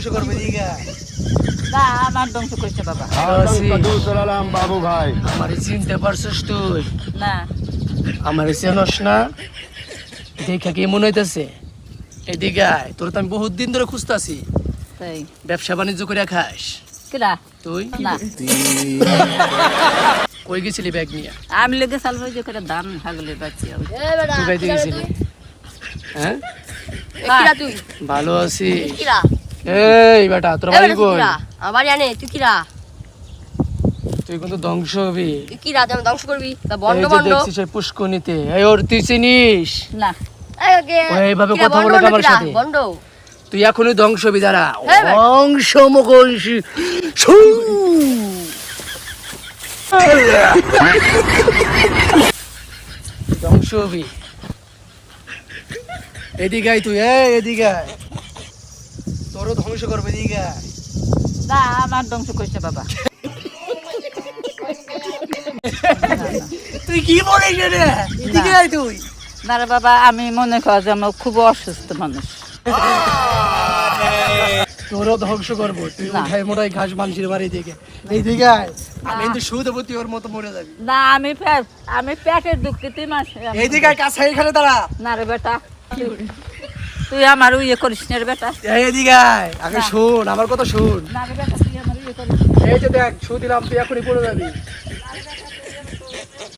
ধ্বংস করবে দিগা না আমার ধ্বংস করছে বাবা সালাম বাবু ভাই। আমারে চিনতে পারছিস তুই? না আমারে চেনস না? দেখা কি মনে হইতেছে? এদিকে আয়, তোর তো আমি বহুত দিন ধরে খুঁজতাছি। তাই ব্যবসা বাণিজ্য করে খাস কিরা তুই? না কই গেছিলি ব্যাগ নিয়ে? আমি লেগে সালভাই যে করে ধান হাগলের বাচ্চি তুই গাইতে গেছিলি? হ্যাঁ কিরা তুই? ভালো আছি। কিরা? এই বেটা তোর বাড়ি কই? আমার জানে তুই কিরা? তুই কিন্তু ধ্বংস হবি। তুই কিরা? তুই ধ্বংস করবি? তা বন্ড এই যে বন্ড। দেখছিস এই পুষ্কনিতে, এই ওর তুই চিনিস? না ও এইভাবে কথা বলে আমার সাথে। বন্ড। তুই এখনই ধ্বংস হবি, দাঁড়া। এই বেটা। ধ্বংস মুখোশী ধ্বংস হবি। এদিকে আয় তুই, এদিকে আয়। তোরও ধ্বংস করবে, এদিকে আয়। না আমার ধ্বংস করছে বাবা তুই কি বলিস রে? এদিকে আয় তুই। না রে বাবা, আমি মনে করি যে আমি খুব অসুস্থ মানুষ। তোরও ধ্বংস করবো। তুই না। উঠাই মোটাই ঘাস মানুষের বাড়ি থেকে এইদিকে আয়। আমি কিন্তু শুধু তুই ওর মতো মরে যাবি। না আমি পেটের দুঃখে তুই মাস এইদিকে আয়, কাছে এখানে দাঁড়া। না রে বেটা, তুই আমার ইয়ে করিস না রে বেটা। এইদিকে আয়, আগে না। শোন আমার কথা শোন। না রে বেটা, তুই আমার ইয়ে করিস এই যে দেখ, শু দিলাম, তুই এখনই পড়ে যাবি।